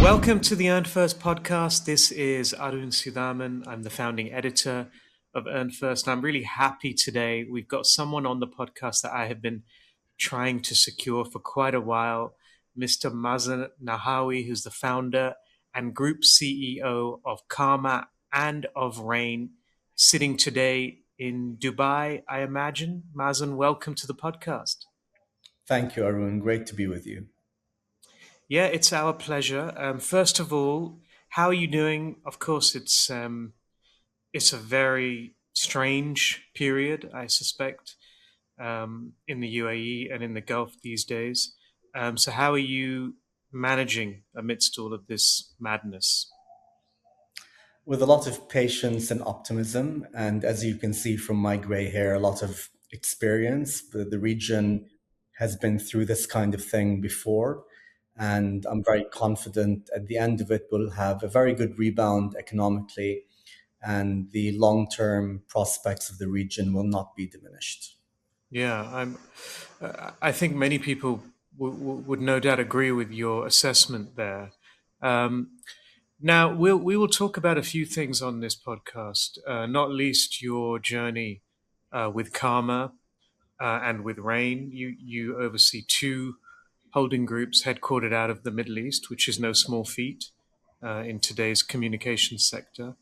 Welcome to the Earn First podcast. This is Arun Sudhaman. I'm the founding editor of Earn First. And I'm really happy today. We've got someone on the podcast that I have been trying to secure for quite a while, Mr. Mazen Nahawi, who's the founder and group CEO of CARMA and of RAIYN, sitting today in Dubai, I imagine. Mazen, welcome to the podcast. Thank you, Arun. Great to be with you. Yeah, it's our pleasure. First of all, how are you doing? Of course, it's a very strange period, I suspect, in the UAE and in the Gulf these days. So, how are you managing amidst all of this madness? With a lot of patience and optimism, and as you can see from my gray hair, a lot of experience. The region has been through this kind of thing before, and I'm very confident at the end of it we'll have a very good rebound economically, and the long term prospects of the region will not be diminished. Yeah, I think many people would no doubt agree with your assessment there. Um, Now, we will talk about a few things on this podcast, not least your journey with Karma and with RAIYN. You oversee two holding groups headquartered out of the Middle East, which is no small feat in today's communications sector.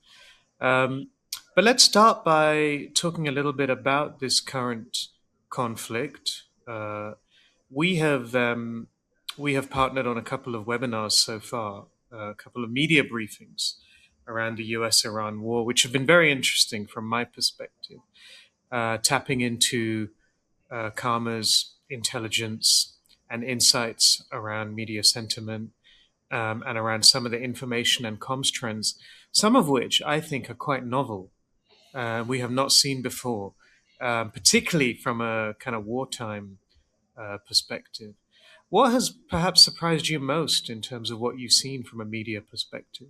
Um, but let's start by talking a little bit about this current conflict. We have we have partnered on a couple of webinars so far, a couple of media briefings around the U.S.-Iran war, which have been very interesting from my perspective, tapping into Karma's intelligence and insights around media sentiment and around some of the information and comms trends, some of which I think are quite novel. We have not seen before, particularly from a kind of wartime perspective. What has perhaps surprised you most in terms of what you've seen from a media perspective?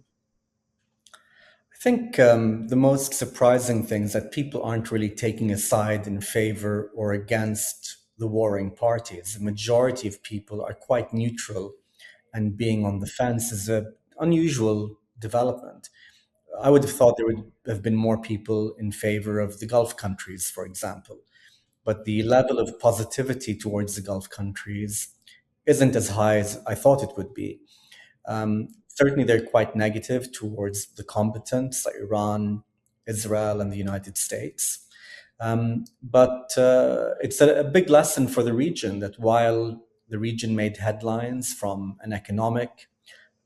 I think the most surprising thing is that people aren't really taking a side in favor or against the warring parties. The majority of people are quite neutral, and being on the fence is an unusual development. I would have thought there would have been more people in favor of the Gulf countries, for example, but the level of positivity towards the Gulf countries isn't as high as I thought it would be. Certainly, they're quite negative towards the combatants like Iran, Israel, and the United States. But it's a big lesson for the region that while the region made headlines from an economic,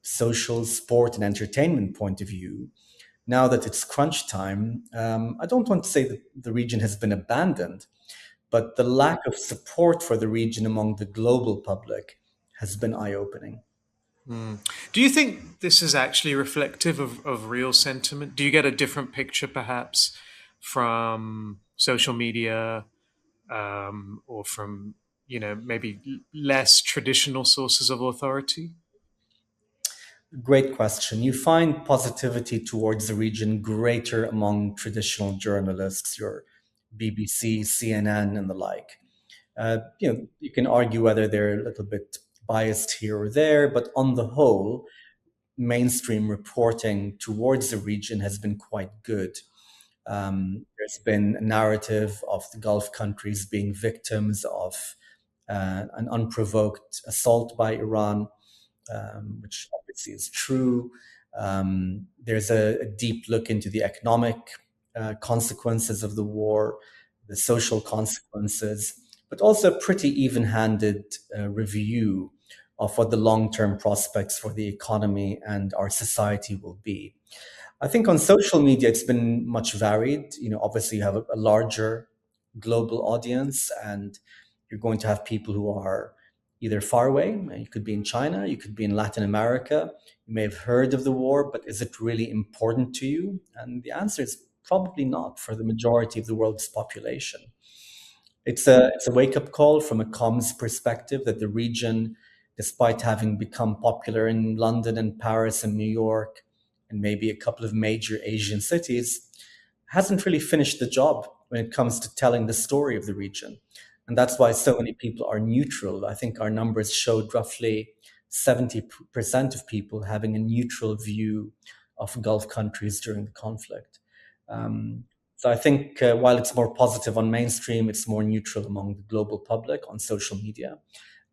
social, sport, and entertainment point of view, now that it's crunch time, I don't want to say that the region has been abandoned, but the lack of support for the region among the global public has been eye opening. Hmm. Do you think this is actually reflective of real sentiment? Do you get a different picture perhaps from social media or from, maybe less traditional sources of authority? Great question. You find positivity towards the region greater among traditional journalists, your BBC, CNN, and the like. You can argue whether they're a little bit biased here or there, but on the whole, mainstream reporting towards the region has been quite good. There's been a narrative of the Gulf countries being victims of an unprovoked assault by Iran, which obviously is true. There's a deep look into the economic consequences of the war, the social consequences, but also a pretty even handed review of what the long term prospects for the economy and our society will be. I think on social media, it's been much varied. Obviously, you have a larger global audience, and you're going to have people who are either far away. You could be in China, you could be in Latin America. You may have heard of the war, but is it really important to you? And the answer is probably not for the majority of the world's population. It's a wake up call from a comms perspective that the region, despite having become popular in London and Paris and New York, and maybe a couple of major Asian cities, hasn't really finished the job when it comes to telling the story of the region. And that's why so many people are neutral. I think our numbers showed roughly 70% of people having a neutral view of Gulf countries during the conflict. Um, so I think while it's more positive on mainstream, it's more neutral among the global public on social media.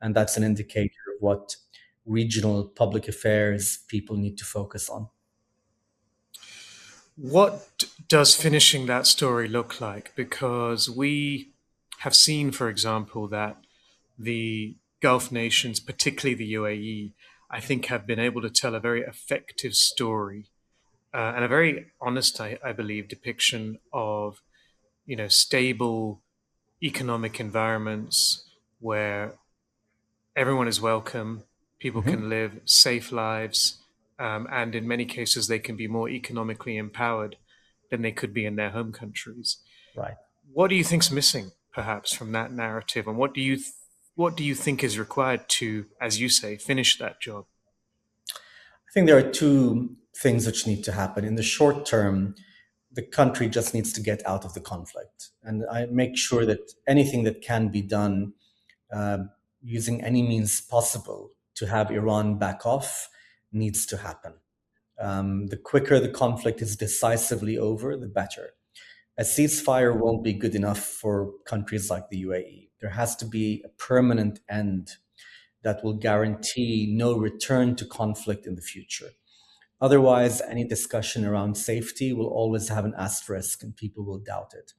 And that's an indicator of what regional public affairs people need to focus on. What does finishing that story look like? Because we have seen, for example, that the Gulf nations, particularly the UAE, I think have been able to tell a very effective story and a very honest, I believe, depiction of stable economic environments where everyone is welcome, people Mhm. can live safe lives, and in many cases they can be more economically empowered than they could be in their home countries. Right. What do you think's missing, perhaps, from that narrative, and what do you think is required to, as you say, finish that job? I think there are two things which need to happen. In the short term, the country just needs to get out of the conflict. And I make sure that anything that can be done uh, using any means possible to have Iran back off needs to happen. The quicker the conflict is decisively over, the better. A ceasefire won't be good enough for countries like the UAE. There has to be a permanent end that will guarantee no return to conflict in the future. Otherwise, any discussion around safety will always have an asterisk and people will doubt it.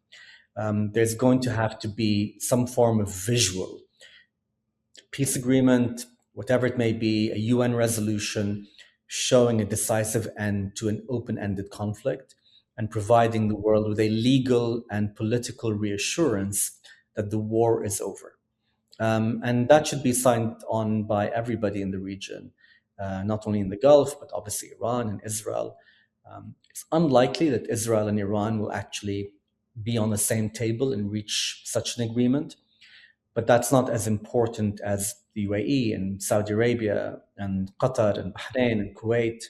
There's going to have to be some form of visual peace agreement, whatever it may be, a UN resolution showing a decisive end to an open ended conflict and providing the world with a legal and political reassurance that the war is over. And that should be signed on by everybody in the region, not only in the Gulf, but obviously Iran and Israel. It's unlikely that Israel and Iran will actually be on the same table and reach such an agreement, but that's not as important as the UAE and Saudi Arabia and Qatar and Bahrain and Kuwait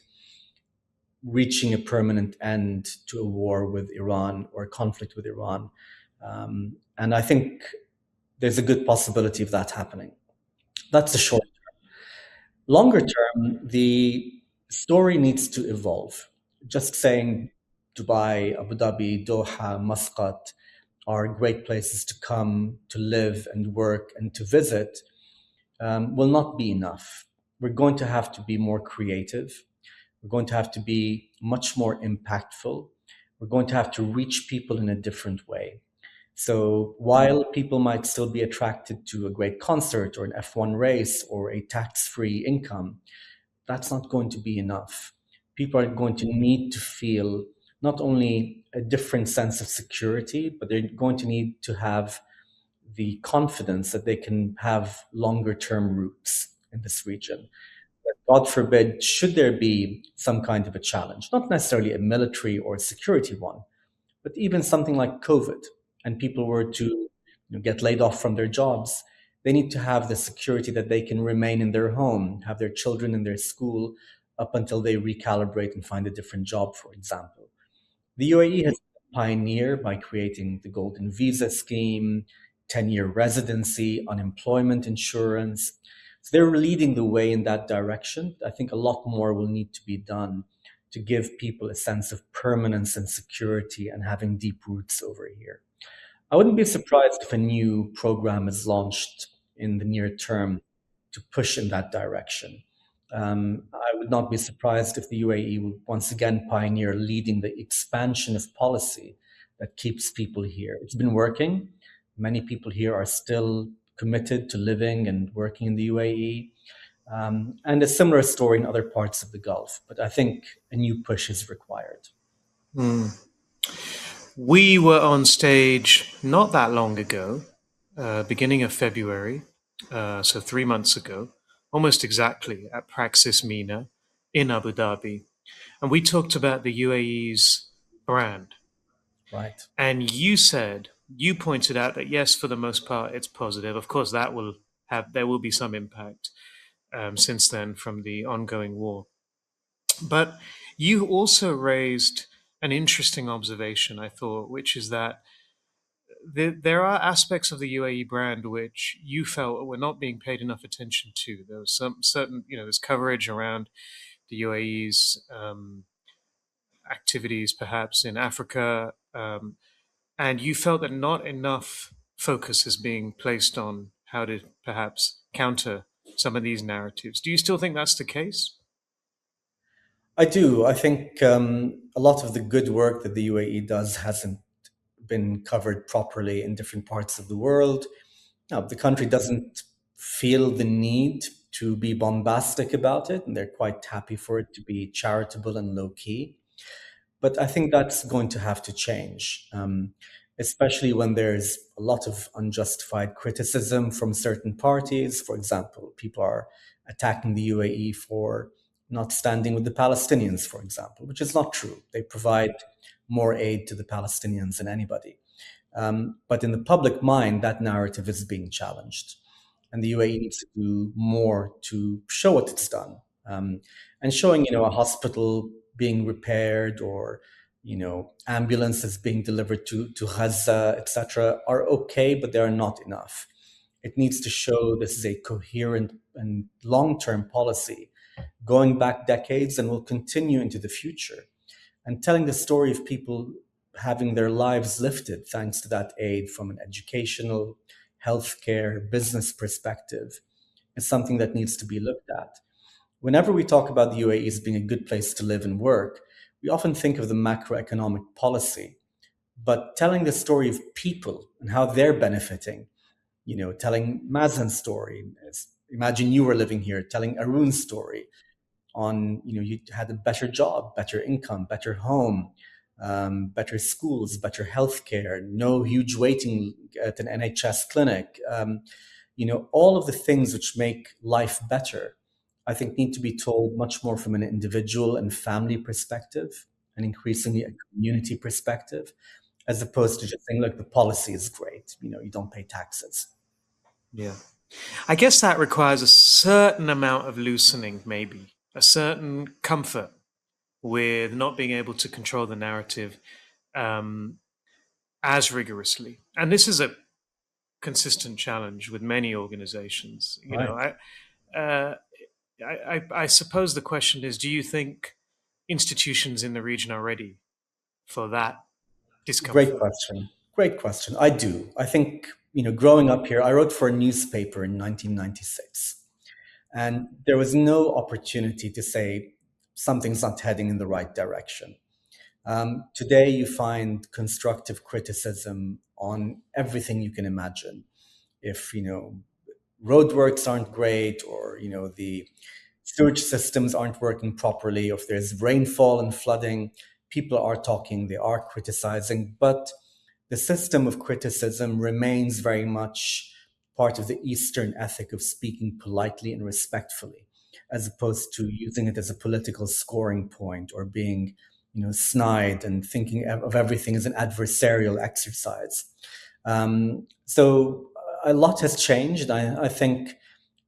reaching a permanent end to a war with Iran or a conflict with Iran. And I think there's a good possibility of that happening. That's the short. Longer term, the story needs to evolve. Just saying Dubai, Abu Dhabi, Doha, Muscat are great places to come, to live and work and to visit will not be enough. We're going to have to be more creative. We're going to have to be much more impactful. We're going to have to reach people in a different way. So while people might still be attracted to a great concert or an F1 race or a tax free income, that's not going to be enough. People are going to need to feel not only a different sense of security, but they're going to need to have the confidence that they can have longer term roots in this region. God forbid, should there be some kind of a challenge, not necessarily a military or security one, but even something like COVID, and people were to get laid off from their jobs, they need to have the security that they can remain in their home, have their children in their school up until they recalibrate and find a different job, for example. The UAE has been a pioneer by creating the Golden Visa Scheme, 10-year residency, unemployment insurance. So they're leading the way in that direction. I think a lot more will need to be done to give people a sense of permanence and security and having deep roots over here. I wouldn't be surprised if a new program is launched in the near term to push in that direction. I would not be surprised if the UAE will once again pioneer leading the expansion of policy that keeps people here. It's been working. Many people here are still committed to living and working in the UAE. And a similar story in other parts of the Gulf. But I think a new push is required. Hmm. We were on stage not that long ago, beginning of February, so 3 months ago, almost exactly at Praxis MENA in Abu Dhabi. And we talked about the UAE's brand. Right. And you pointed out that yes, for the most part, it's positive. Of course, there will be some impact since then from the ongoing war. But you also raised an interesting observation, I thought, which is that there are aspects of the UAE brand which you felt were not being paid enough attention to. There was some certain, there's coverage around the UAE's activities, perhaps in Africa, and you felt that not enough focus is being placed on how to perhaps counter some of these narratives. Do you still think that's the case? I do. I think a lot of the good work that the UAE does hasn't been covered properly in different parts of the world. Now, the country doesn't feel the need to be bombastic about it, and they're quite happy for it to be charitable and low key. But I think that's going to have to change, especially when there's a lot of unjustified criticism from certain parties. For example, people are attacking the UAE for not standing with the Palestinians, for example, which is not true. They provide more aid to the Palestinians than anybody. But in the public mind, that narrative is being challenged. And the UAE needs to do more to show what it's done. And showing, a hospital being repaired or, ambulances being delivered to Gaza, etc., are okay, but they are not enough. It needs to show this is a coherent and long-term policy going back decades and will continue into the future, and telling the story of people having their lives lifted thanks to that aid from an educational, healthcare, business perspective is something that needs to be looked at. Whenever we talk about the UAE as being a good place to live and work, we often think of the macroeconomic policy, but telling the story of people and how they're benefiting, telling Mazen's story, imagine you were living here, telling Arun's story, on you had a better job, better income, better home, better schools, better healthcare, no huge waiting at an NHS clinic. All of the things which make life better, I think, need to be told much more from an individual and family perspective, and increasingly a community perspective, as opposed to just saying, look, the policy is great, you don't pay taxes. Yeah. I guess that requires a certain amount of loosening, maybe, a certain comfort with not being able to control the narrative um, as rigorously. And this is a consistent challenge with many organizations. Right. Uh, I suppose the question is, do you think institutions in the region are ready for that Great discomfort? question. Great question. I do. I think, growing up here, I wrote for a newspaper in 1996, and there was no opportunity to say something's not heading in the right direction. Today, you find constructive criticism on everything you can imagine. If, roadworks aren't great, or, the sewage systems aren't working properly, or if there's rainfall and flooding, people are talking, they are criticizing, but the system of criticism remains very much part of the Eastern ethic of speaking politely and respectfully, as opposed to using it as a political scoring point, or being, snide and thinking of everything as an adversarial exercise. So a lot has changed. I think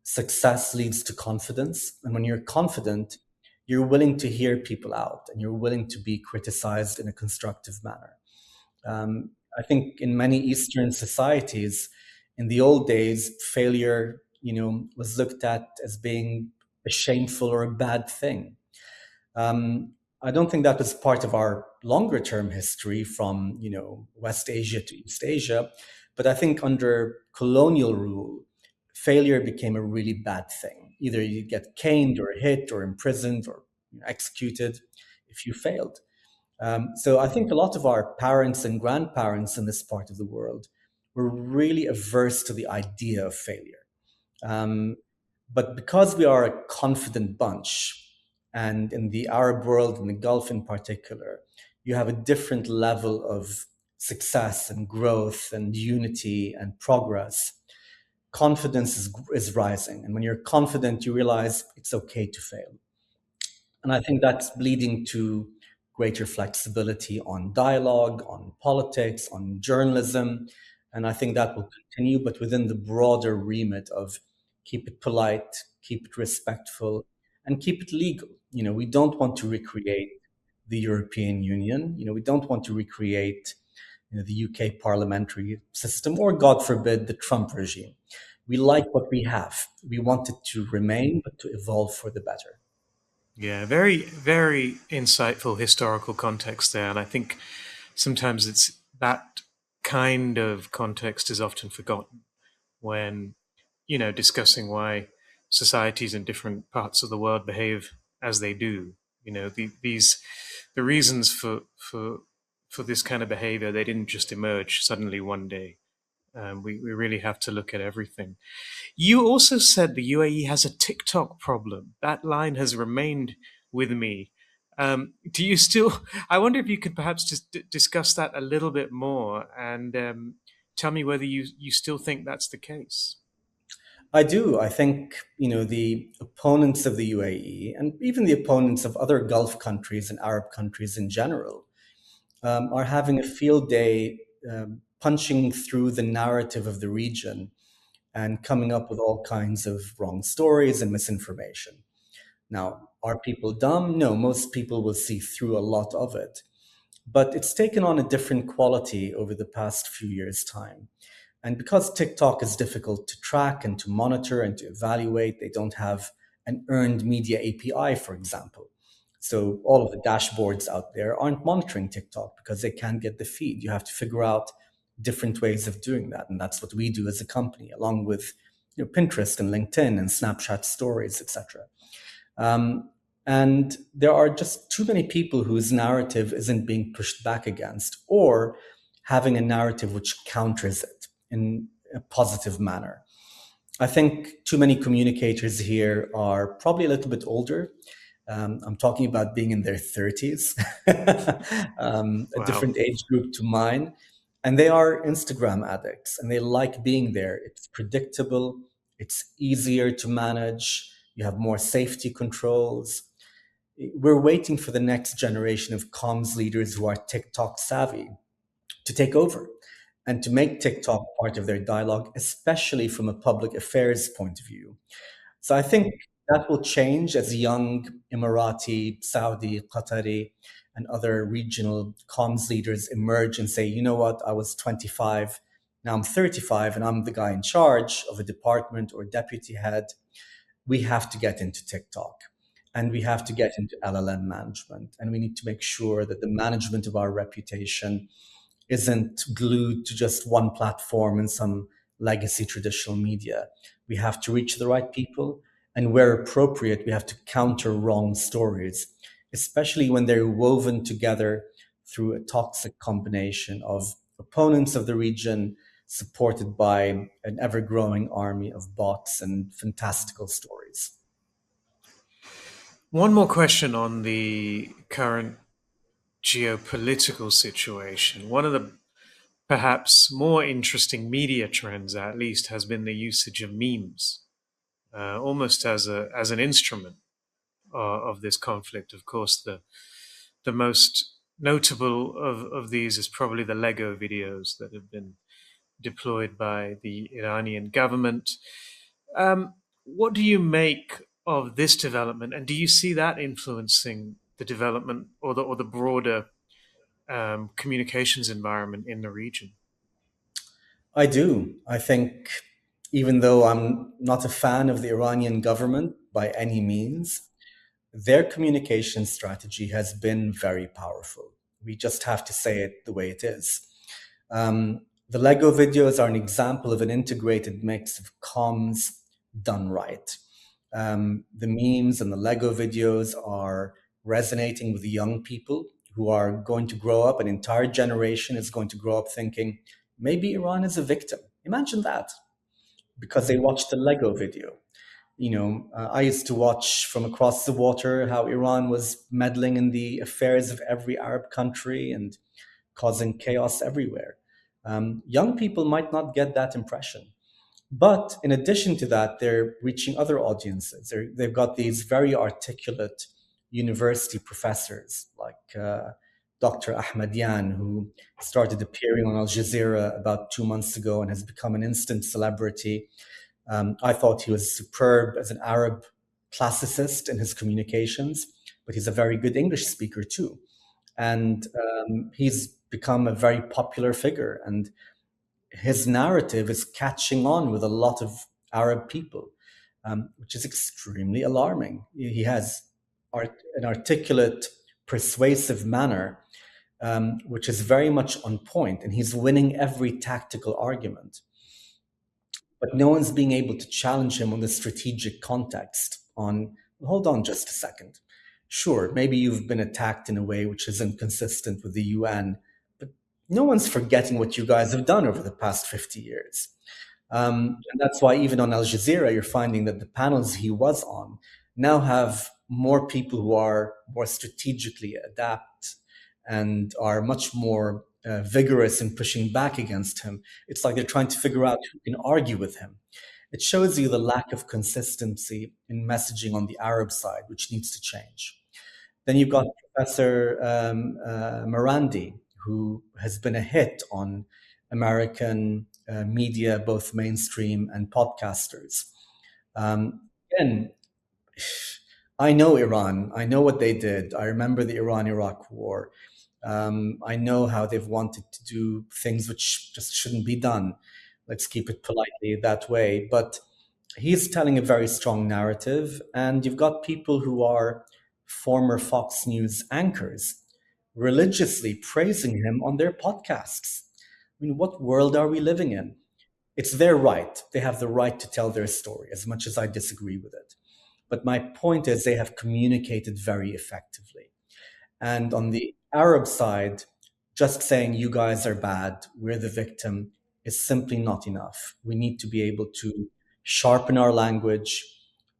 success leads to confidence. And when you're confident, you're willing to hear people out and you're willing to be criticized in a constructive manner. I think in many Eastern societies, in the old days, failure, was looked at as being a shameful or a bad thing. I don't think that was part of our longer term history from, West Asia to East Asia. But I think under colonial rule, failure became a really bad thing. Either you get caned or hit or imprisoned or executed if you failed. So I think a lot of our parents and grandparents in this part of the world were really averse to the idea of failure. Um, but because we are a confident bunch, and in the Arab world, in the Gulf in particular, you have a different level of success and growth and unity and progress. Confidence is rising. And when you're confident, you realize it's okay to fail. And I think that's leading to greater flexibility on dialogue, on politics, on journalism. And I think that will continue, but within the broader remit of keep it polite, keep it respectful, and keep it legal. We don't want to recreate the European Union. We don't want to recreate, the UK parliamentary system, or God forbid, the Trump regime. We like what we have. We want it to remain, but to evolve for the better. Yeah, very, very insightful historical context there. And I think sometimes it's that kind of context is often forgotten when, discussing why societies in different parts of the world behave as they do. The reasons for this kind of behavior, they didn't just emerge suddenly one day. We really have to look at everything. You also said the UAE has a TikTok problem. That line has remained with me. Do you still? I wonder if you could perhaps just discuss that a little bit more and tell me whether you still think that's the case. I do. I think, the opponents of the UAE and even the opponents of other Gulf countries and Arab countries in general are having a field day punching through the narrative of the region and coming up with all kinds of wrong stories and misinformation. Now, are people dumb? No, most people will see through a lot of it. But it's taken on a different quality over the past few years' time. And because TikTok is difficult to track and to monitor and to evaluate, they don't have an earned media API, for example. So all of the dashboards out there aren't monitoring TikTok because they can't get the feed. You have to figure out different ways of doing that. And that's what we do as a company, along with Pinterest and LinkedIn and Snapchat stories, etc. And there are just too many people whose narrative isn't being pushed back against, or having a narrative which counters it in a positive manner. I think too many communicators here are probably a little bit older. I'm talking about being in their 30s, a Wow. different age group to mine. And they are Instagram addicts and they like being there. It's predictable, it's easier to manage, you have more safety controls. We're waiting for the next generation of comms leaders who are TikTok savvy to take over and to make TikTok part of their dialogue, especially from a public affairs point of view. So I think that will change as young Emirati, Saudi, Qatari, and other regional comms leaders emerge and say, you know what, I was 25, now I'm 35, and I'm the guy in charge of a department or deputy head. We have to get into TikTok and we have to get into LLM management. And we need to make sure that the management of our reputation isn't glued to just one platform and some legacy traditional media. We have to reach the right people. And where appropriate, we have to counter wrong stories, especially when they're woven together through a toxic combination of opponents of the region supported by an ever growing army of bots and fantastical stories. One more question on the current geopolitical situation. One of the perhaps more interesting media trends, at least, has been the usage of memes, almost as an instrument of this conflict. Of course, the most notable of these is probably the Lego videos that have been deployed by the Iranian government. What do you make of this development, and do you see that influencing the development or the broader communications environment in the region? I do. I think even though I'm not a fan of the Iranian government by any means, their communication strategy has been very powerful. We just have to say it the way it is. The Lego videos are an example of an integrated mix of comms done right. The memes and the Lego videos are resonating with the young people who are going to grow up, an entire generation is going to grow up thinking, maybe Iran is a victim. Imagine that, because they watched the Lego video. I used to watch from across the water how Iran was meddling in the affairs of every Arab country and causing chaos everywhere. Young people might not get that impression. But in addition to that, they're reaching other audiences. They've got these very articulate university professors like Dr. Ahmadian, who started appearing on Al Jazeera about 2 months ago and has become an instant celebrity. I thought he was superb as an Arab classicist in his communications, but he's a very good English speaker too. And he's become a very popular figure, and his narrative is catching on with a lot of Arab people, which is extremely alarming. He has an articulate, persuasive manner, which is very much on point, and he's winning every tactical argument. But no one's being able to challenge him on the strategic context. On, hold on just a second. Sure, maybe you've been attacked in a way which isn't consistent with the UN, but no one's forgetting what you guys have done over the past 50 years. And that's why even on Al Jazeera, you're finding that the panels he was on now have more people who are more strategically adept and are much more vigorous in pushing back against him. It's like they're trying to figure out who can argue with him. It shows you the lack of consistency in messaging on the Arab side, which needs to change. Then you've got Professor Morandi, who has been a hit on American media, both mainstream and podcasters. Again, I know Iran. I know what they did. I remember the Iran-Iraq war. I know how they've wanted to do things which just shouldn't be done. Let's keep it politely that way. But he's telling a very strong narrative, and you've got people who are former Fox News anchors religiously praising him on their podcasts. I mean, what world are we living in? It's their right. They have the right to tell their story, as much as I disagree with it. But my point is, they have communicated very effectively. And on the Arab side, just saying you guys are bad, we're the victim, is simply not enough. We need to be able to sharpen our language,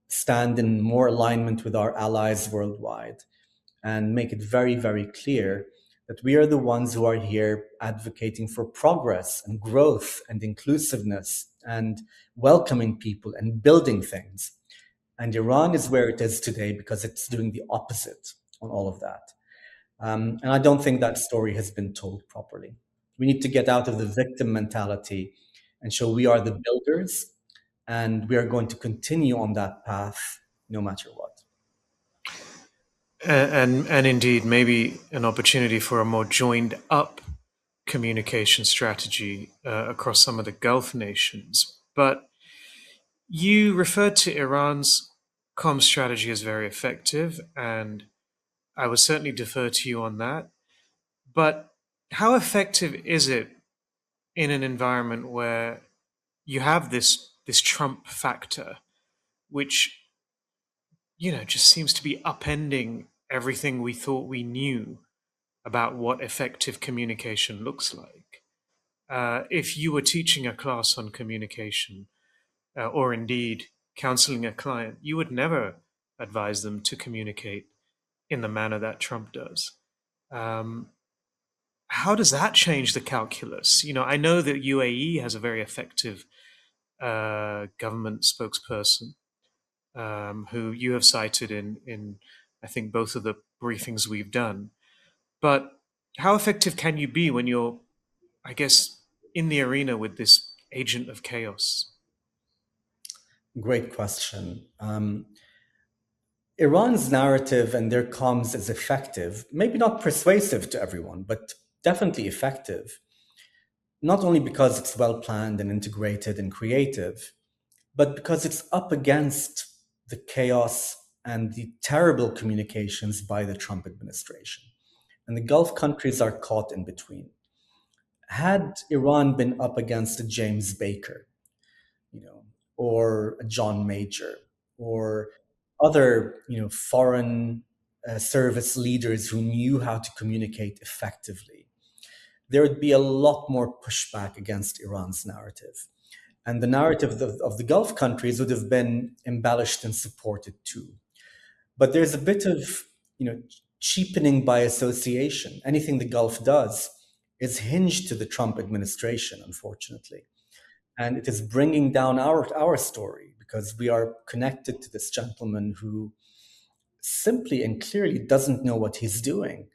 stand in more alignment with our allies worldwide, and make it very, very clear that we are the ones who are here advocating for progress and growth and inclusiveness and welcoming people and building things. And Iran is where it is today because it's doing the opposite on all of that. And I don't think that story has been told properly. We need to get out of the victim mentality and show we are the builders, and we are going to continue on that path no matter what. And indeed, maybe an opportunity for a more joined up communication strategy across some of the Gulf nations. But you referred to Iran's comm strategy as very effective, and I would certainly defer to you on that. But how effective is it in an environment where you have this Trump factor, which just seems to be upending everything we thought we knew about what effective communication looks like? If you were teaching a class on communication, or indeed counseling a client, you would never advise them to communicate in the manner that Trump does. Um, how does that change the calculus? I know that UAE has a very effective government spokesperson, who you have cited in I think both of the briefings we've done. But how effective can you be when you're, I guess, in the arena with this agent of chaos? Great question. Iran's narrative and their comms is effective, maybe not persuasive to everyone, but definitely effective, not only because it's well planned and integrated and creative, but because it's up against the chaos and the terrible communications by the Trump administration. And the Gulf countries are caught in between. Had Iran been up against a James Baker, or a John Major, or other, foreign service leaders who knew how to communicate effectively, there would be a lot more pushback against Iran's narrative. And the narrative of the Gulf countries would have been embellished and supported too. But there's a bit of, cheapening by association. Anything the Gulf does is hinged to the Trump administration, unfortunately. And it is bringing down our story because we are connected to this gentleman who simply and clearly doesn't know what he's doing.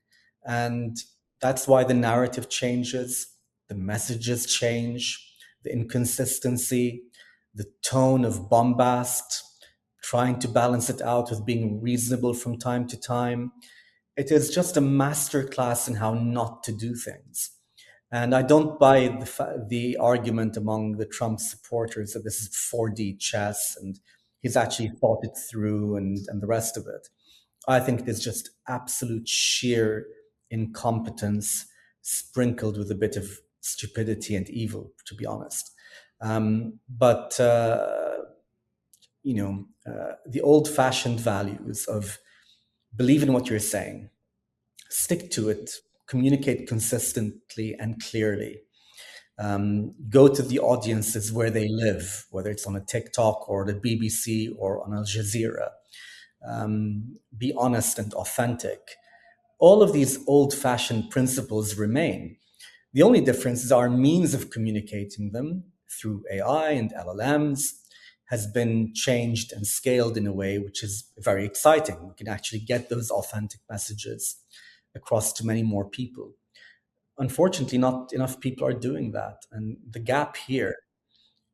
And that's why the narrative changes, the messages change, the inconsistency, the tone of bombast, trying to balance it out with being reasonable from time to time. it is just a masterclass in how not to do things. And I don't buy the argument among the Trump supporters that this is 4D chess and he's actually thought it through and the rest of it. I think it is just absolute sheer incompetence sprinkled with a bit of stupidity and evil, to be honest. But the old-fashioned values of believe in what you're saying, stick to it, communicate consistently and clearly. Go to the audiences where they live, whether it's on a TikTok or the BBC or on Al Jazeera. Be honest and authentic. All of these old-fashioned principles remain. The only difference is our means of communicating them through AI and LLMs has been changed and scaled in a way which is very exciting. We can actually get those authentic messages across to many more people. Unfortunately, not enough people are doing that. And the gap here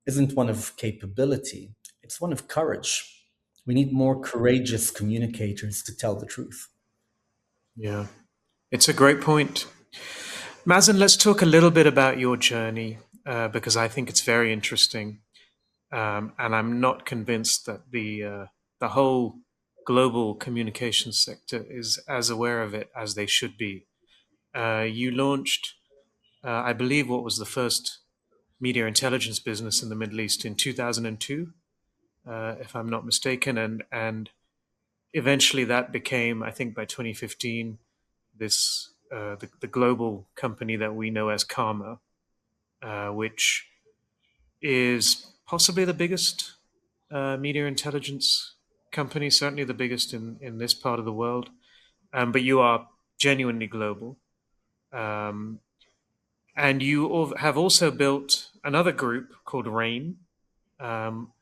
isn't one of capability, it's one of courage. We need more courageous communicators to tell the truth. Yeah, it's a great point. Mazen, let's talk a little bit about your journey because I think it's very interesting, and I'm not convinced that the whole global communications sector is as aware of it as they should be. You launched, I believe, what was the first media intelligence business in the Middle East in 2002, if I'm not mistaken, and eventually that became, I think, by 2015, the global company that we know as CARMA, which is possibly the biggest media intelligence company, certainly the biggest in this part of the world. But you are genuinely global. Um, and you have also built another group called RAIN, um,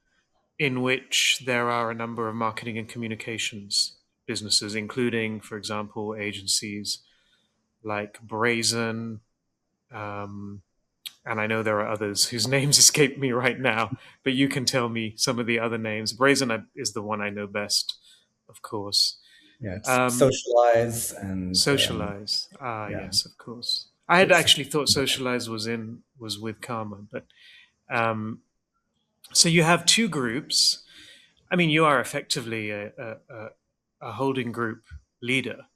in which there are a number of marketing and communications businesses, including, for example, agencies like Brazen, um, and I know there are others whose names escape me right now, but you can tell me some of the other names. Brazen is the one I know best, of course. Yeah, it's Um, socialize and Socialize, yeah, yes, of course. I had it's actually thought Socialize was with Karma, but um, so you have two groups. I mean, you are effectively a holding group leader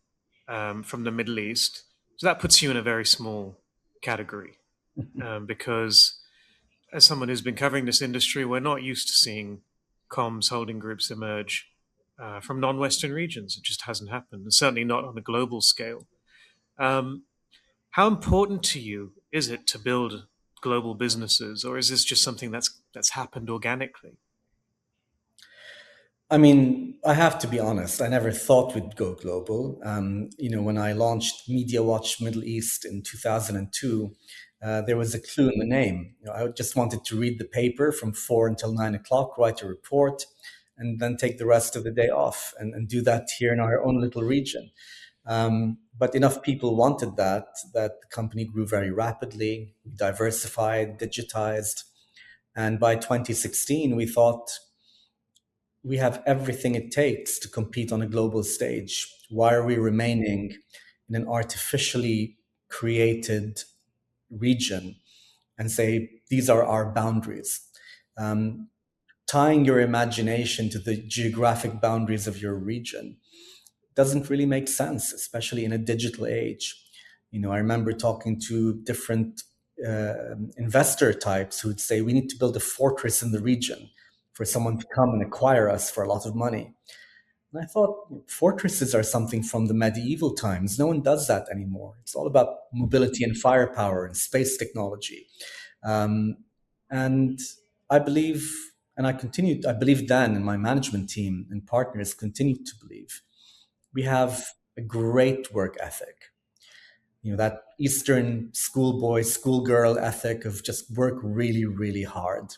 from the Middle East, so that puts you in a very small category because as someone who's been covering this industry, we're not used to seeing comms holding groups emerge from non-Western regions. It just hasn't happened, and certainly not on a global scale. Um, how important to you is it to build global businesses, or is this just something that's happened organically? I mean, I have to be honest. I never thought we'd go global. When I launched Media Watch Middle East in 2002, there was a clue in the name. I just wanted to read the paper from 4 until 9 o'clock, write a report, and then take the rest of the day off and do that here in our own little region. But enough people wanted that the company grew very rapidly, diversified, digitized. And by 2016, we thought we have everything it takes to compete on a global stage. Why are we remaining in an artificially created region and say, these are our boundaries? Um, Tying your imagination to the geographic boundaries of your region doesn't really make sense, especially in a digital age. I remember talking to different investor types who would say we need to build a fortress in the region for someone to come and acquire us for a lot of money. And I thought fortresses are something from the medieval times. No one does that anymore. It's all about mobility and firepower and space technology. Um, and I believe, and I believe then, and my management team and partners continue to believe, we have a great work ethic. That Eastern schoolboy, schoolgirl ethic of just work really, really hard.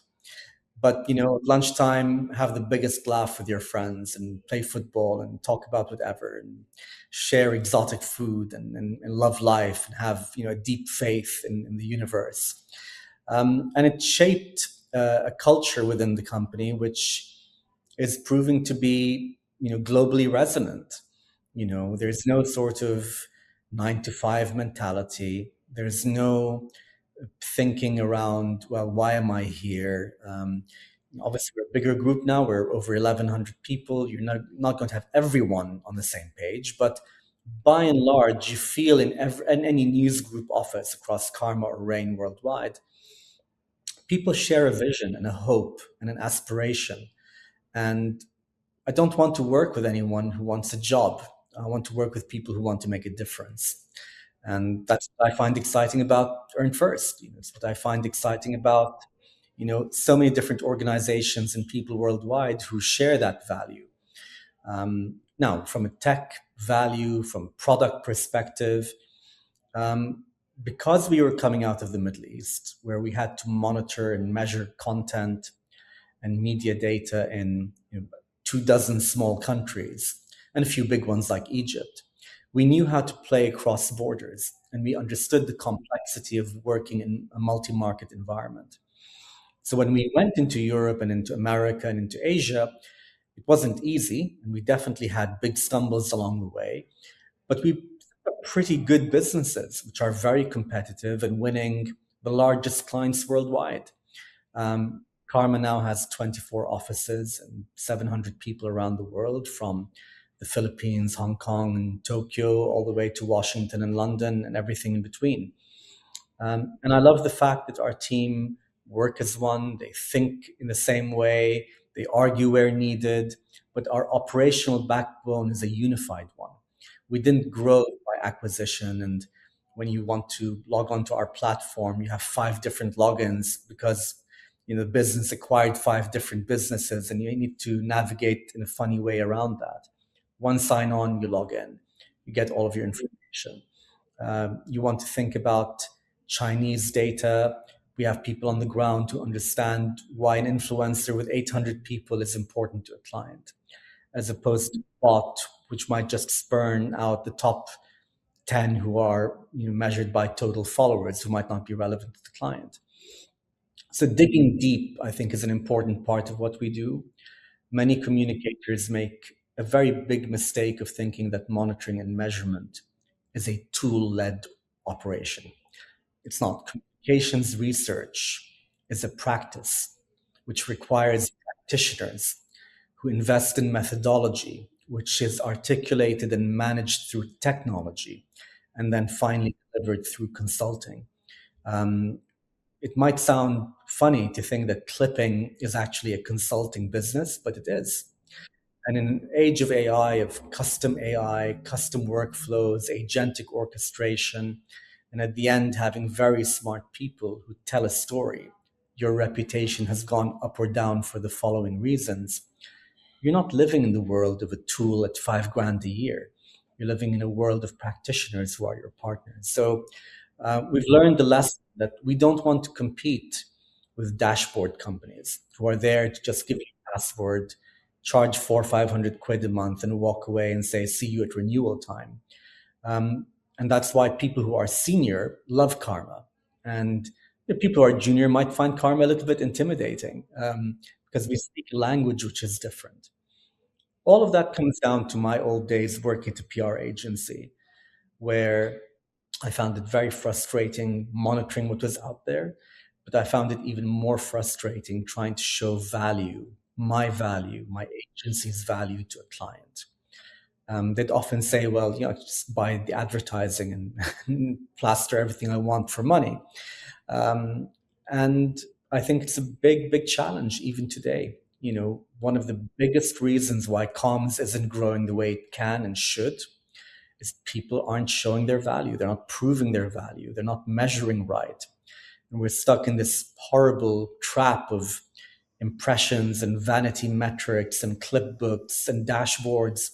But lunchtime, have the biggest laugh with your friends and play football and talk about whatever and share exotic food and love life and have a deep faith in the universe. And it shaped a culture within the company which is proving to be globally resonant. There's no sort of 9 to 5 mentality. There's no thinking around, well, why am I here? Obviously, we're a bigger group now. We're over 1,100 people. You're not going to have everyone on the same page, but by and large, you feel in any news group office across CARMA or RAIN worldwide, people share a vision and a hope and an aspiration. And I don't want to work with anyone who wants a job. I want to work with people who want to make a difference. And that's what I find exciting about Earn First. It's what I find exciting about, so many different organizations and people worldwide who share that value. Now, from a tech value, from product perspective, um, because we were coming out of the Middle East, where we had to monitor and measure content and media data in 24 small countries and a few big ones like Egypt, we knew how to play across borders, and we understood the complexity of working in a multi-market environment. So when we went into Europe and into America and into Asia, it wasn't easy, and we definitely had big stumbles along the way, but we set up pretty good businesses, which are very competitive and winning the largest clients worldwide. CARMA now has 24 offices and 700 people around the world, from the Philippines, Hong Kong, and Tokyo, all the way to Washington and London and everything in between. And I love the fact that our team work as one, they think in the same way, they argue where needed, but our operational backbone is a unified one. We didn't grow by acquisition, and when you want to log onto our platform, you have 5 different logins because the business acquired 5 different businesses, and you need to navigate in a funny way around that. One sign on, you log in, you get all of your information. You want to think about Chinese data. We have people on the ground to understand why an influencer with 800 people is important to a client, as opposed to a bot, which might just spurn out the top 10 who are measured by total followers, who might not be relevant to the client. So digging deep, I think, is an important part of what we do. Many communicators make a very big mistake of thinking that monitoring and measurement is a tool-led operation. It's not. Communications research is a practice which requires practitioners who invest in methodology, which is articulated and managed through technology, and then finally delivered through consulting. It might sound funny to think that clipping is actually a consulting business, but it is. And in an age of AI, custom workflows, agentic orchestration, and at the end, having very smart people who tell a story, your reputation has gone up or down for the following reasons. You're not living in the world of a tool at 5 grand a year. You're living in a world of practitioners who are your partners. So we've learned the lesson that we don't want to compete with dashboard companies who are there to just give you a password, charge 400-500 quid a month, and walk away and say, see you at renewal time. And that's why people who are senior love CARMA. And the people who are junior might find CARMA a little bit intimidating because we speak a language which is different. All of that comes down to my old days working at a PR agency, where I found it very frustrating monitoring what was out there, but I found it even more frustrating trying to show value, my agency's value to a client. They'd often say, well, just buy the advertising and plaster everything I want for money. And I think it's a big, big challenge even today. One of the biggest reasons why comms isn't growing the way it can and should is people aren't showing their value. They're not proving their value. They're not measuring right. And we're stuck in this horrible trap of impressions and vanity metrics and clipbooks and dashboards,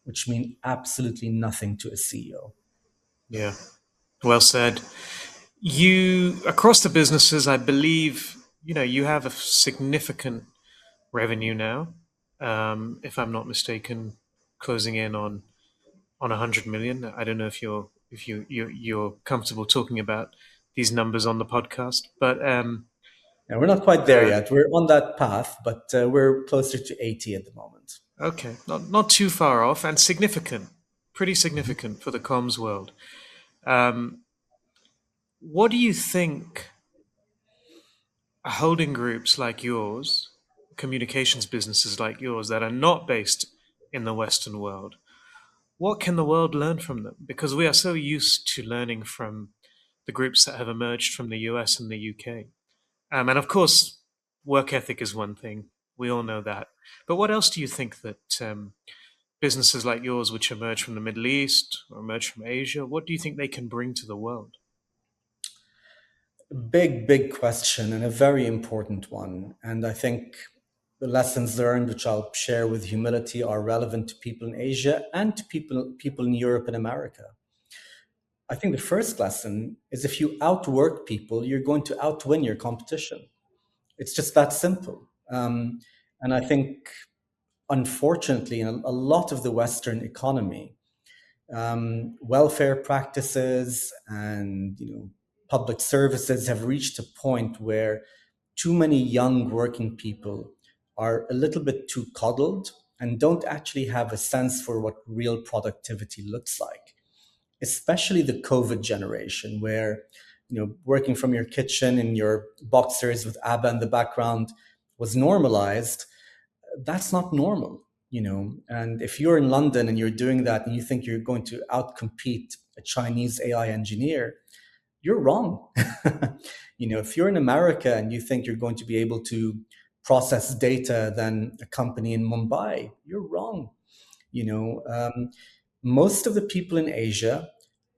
which mean absolutely nothing to a CEO. Yeah, well said. You, across the businesses, I believe, you have a significant revenue now, if I'm not mistaken, closing in on 100 million. I don't know if you're comfortable talking about these numbers on the podcast, but Now, we're not quite there uh, yet. We're on that path, but we're closer to 80 at the moment. okay, not too far off and significant. pretty Mhm. significant for the comms world. Um, what do you think holding groups like yours, communications businesses like yours that are not based in the Western world, what can the world learn from them? Because we are so used to learning from the groups that have emerged from the US and the UK. And of course, work ethic is one thing. We all know that. But what else do you think that businesses like yours, which emerge from the Middle East or emerge from Asia, what do you think they can bring to the world? Big, big question and a very important one. And I think the lessons learned, which I'll share with humility, are relevant to people in Asia and to people in Europe and America. I think the first lesson is if you outwork people, you're going to outwin your competition. It's just that simple. And I think, unfortunately, in a lot of the Western economy, welfare practices and public services have reached a point where too many young working people are a little bit too coddled and don't actually have a sense for what real productivity looks like, especially the COVID generation, where working from your kitchen in your boxers with ABBA in the background was normalized. That's not normal. And if you're in London and you're doing that and you think you're going to outcompete a Chinese AI engineer, you're wrong. If you're in America and you think you're going to be able to process data than a company in Mumbai, you're wrong. You know, most of the people in Asia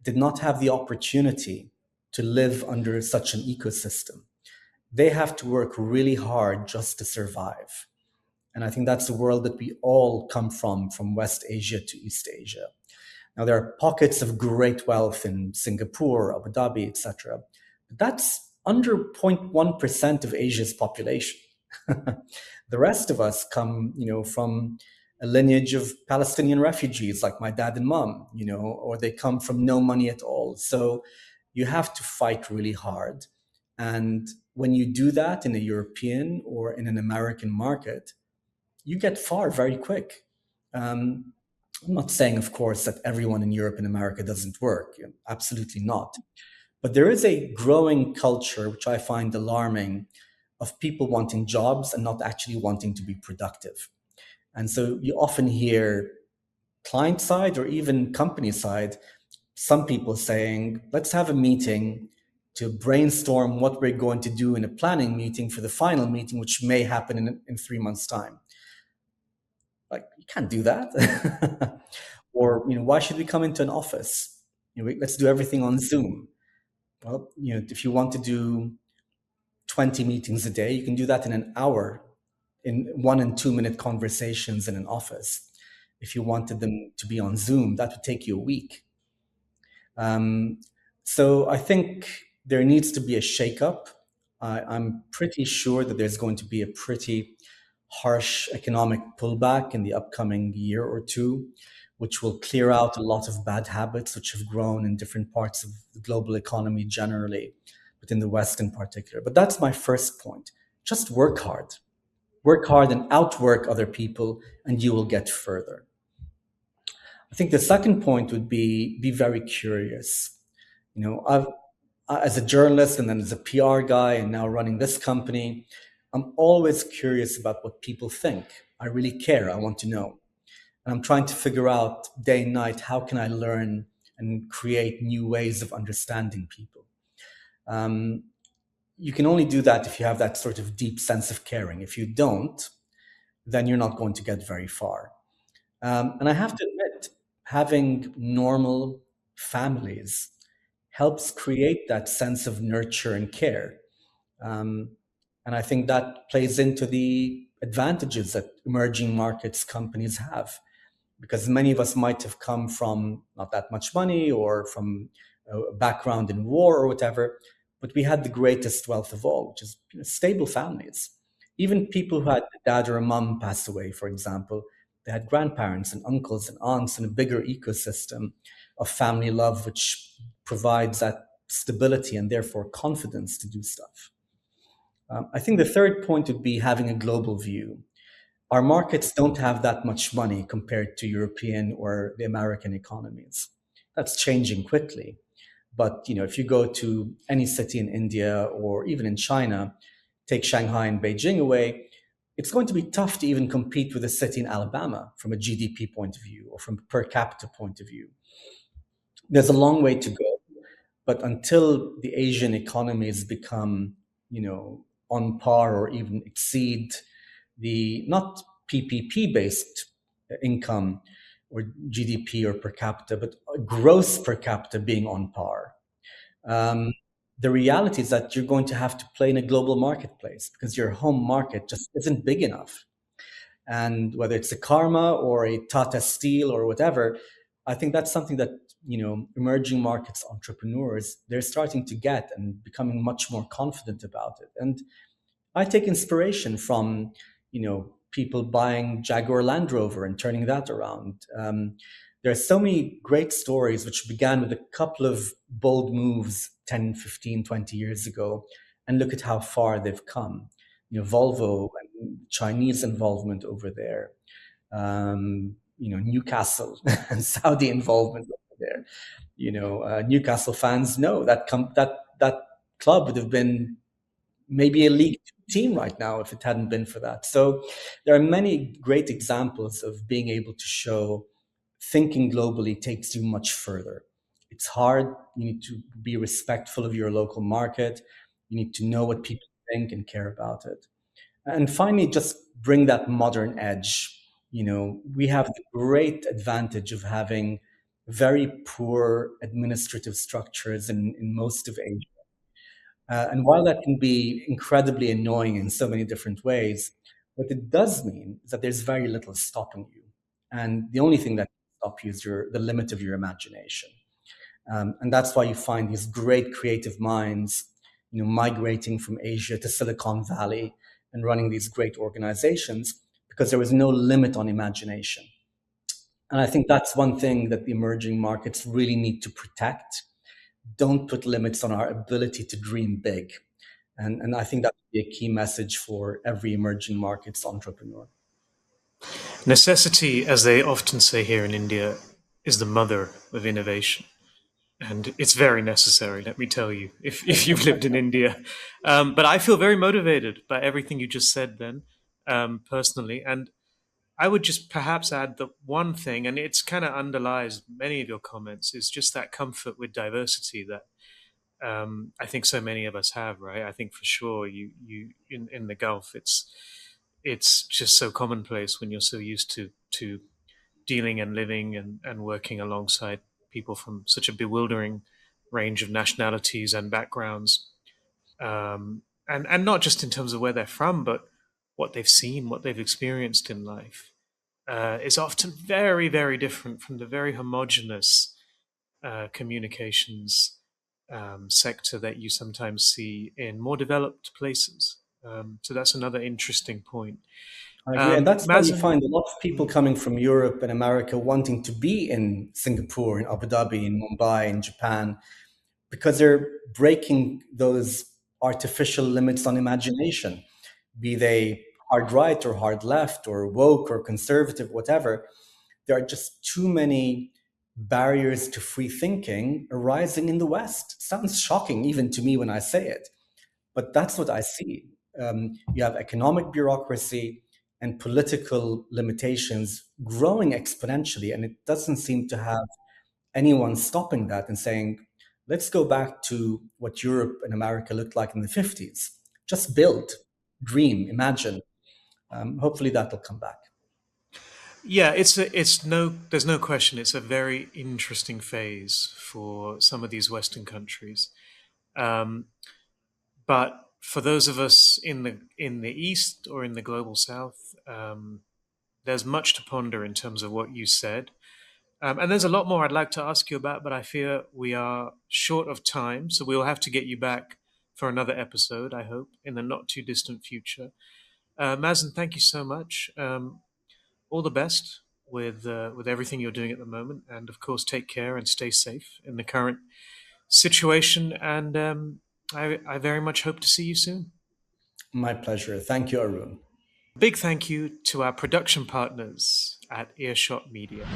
did not have the opportunity to live under such an ecosystem. They have to work really hard just to survive. And I think that's the world that we all come from West Asia to East Asia. Now, there are pockets of great wealth in Singapore, Abu Dhabi, etc. But that's under 0.1% of Asia's population. The rest of us come, from a lineage of Palestinian refugees like my dad and mom, or they come from no money at all. So you have to fight really hard. And when you do that in a European or in an American market, you get far very quick. Um, I'm not saying, of course, that everyone in Europe and America doesn't work. Absolutely not. But there is a growing culture, which I find alarming, of people wanting jobs and not actually wanting to be productive. And so you often hear client side or even company side, some people saying, let's have a meeting to brainstorm what we're going to do in a planning meeting for the final meeting, which may happen in 3 months' time. Like, you can't do that. Or, why should we come into an office? Let's do everything on Zoom. Well, if you want to do 20 meetings a day, you can do that in an hour in 1 and 2 minute conversations in an office. If you wanted them to be on Zoom, that would take you a week. Um, so I think there needs to be a shakeup. I'm pretty sure that there's going to be a pretty harsh economic pullback in the upcoming year or two, which will clear out a lot of bad habits which have grown in different parts of the global economy generally, but in the West in particular. But that's my first point. Just work hard. Work hard and outwork other people, and you will get further. I think the second point would be very curious. I've as a journalist and then as a PR guy and now running this company, I'm always curious about what people think. I really care. I want to know. And I'm trying to figure out day and night, how can I learn and create new ways of understanding people? Um, you can only do that if you have that sort of deep sense of caring. If you don't, then you're not going to get very far. And I have to admit, having normal families helps create that sense of nurture and care. Um, and I think that plays into the advantages that emerging markets companies have, because many of us might have come from not that much money or from a background in war or whatever, but we had the greatest wealth of all, which is stable families. Even people who had a dad or a mom pass away, for example, they had grandparents and uncles and aunts and a bigger ecosystem of family love, which provides that stability and therefore confidence to do stuff. I think the third point would be having a global view. our markets don't have that much money compared to European or the American economies. That's changing quickly. But if you go to any city in India or even in China, take Shanghai and Beijing away, it's going to be tough to even compete with a city in Alabama from a GDP point of view or from a per capita point of view. There's a long way to go, but until the Asian economies become, on par or even exceed the not PPP based income or GDP or per capita, but gross per capita being on par. Um, the reality is that you're going to have to play in a global marketplace because your home market just isn't big enough. And whether it's a Karma or a Tata Steel or whatever, I think that's something that emerging markets entrepreneurs, they're starting to get and becoming much more confident about it. And I take inspiration from, people buying Jaguar Land Rover and turning that around. There are so many great stories which began with a couple of bold moves 10, 15, 20 years ago. And look at how far they've come. Volvo and Chinese involvement over there. Newcastle and Saudi involvement over there. Newcastle fans know that club would have been maybe a League Two team right now if it hadn't been for that. So there are many great examples of being able to show thinking globally takes you much further. It's hard. You need to be respectful of your local market. You need to know what people think and care about it. And finally, just bring that modern edge. We have the great advantage of having very poor administrative structures in most of Asia. And while that can be incredibly annoying in so many different ways, what it does mean is that there's very little stopping you. And the only thing that can stop you is the limit of your imagination. And that's why you find these great creative minds, migrating from Asia to Silicon Valley and running these great organizations because there was no limit on imagination. And I think that's one thing that the emerging markets really need to protect. Don't put limits on our ability to dream big. And I think that would be a key message for every emerging markets entrepreneur. Necessity, as they often say here in India, is the mother of innovation. And it's very necessary, let me tell you, if you've lived in India. But I feel very motivated by everything you just said then, personally. And I would just perhaps add that one thing, and it's kind of underlies many of your comments, is just that comfort with diversity that I think so many of us have, right? I think for sure you in the Gulf, it's just so commonplace when you're so used to dealing and living and working alongside people from such a bewildering range of nationalities and backgrounds, and not just in terms of where they're from, but what they've seen, what they've experienced in life, is often very, very different from the very homogenous communications sector that you sometimes see in more developed places. So that's another interesting point. I agree. And that's why you Mazen, find a lot of people coming from Europe and America wanting to be in Singapore, in Abu Dhabi, in Mumbai, in Japan, because they're breaking those artificial limits on imagination, be they hard right or hard left or woke or conservative, whatever. There are just too many barriers to free thinking arising in the West. It sounds shocking even to me when I say it, but that's what I see. You have economic bureaucracy and political limitations growing exponentially, and it doesn't seem to have anyone stopping that and saying, let's go back to what Europe and America looked like in the 50s. Just build, dream, imagine. Hopefully that'll come back. yeah, it's no, there's no question. It's a very interesting phase for some of these Western countries. Um, but for those of us in the East or in the global South, there's much to ponder in terms of what you said. And there's a lot more I'd like to ask you about, but I fear we are short of time. So we'll have to get you back for another episode, I hope, in the not too distant future. Mazen, thank you so much. All the best with everything you're doing at the moment. And of course, take care and stay safe in the current situation. And I very much hope to see you soon. My pleasure. Thank you, Arun. Big thank you to our production partners at Earshot Media.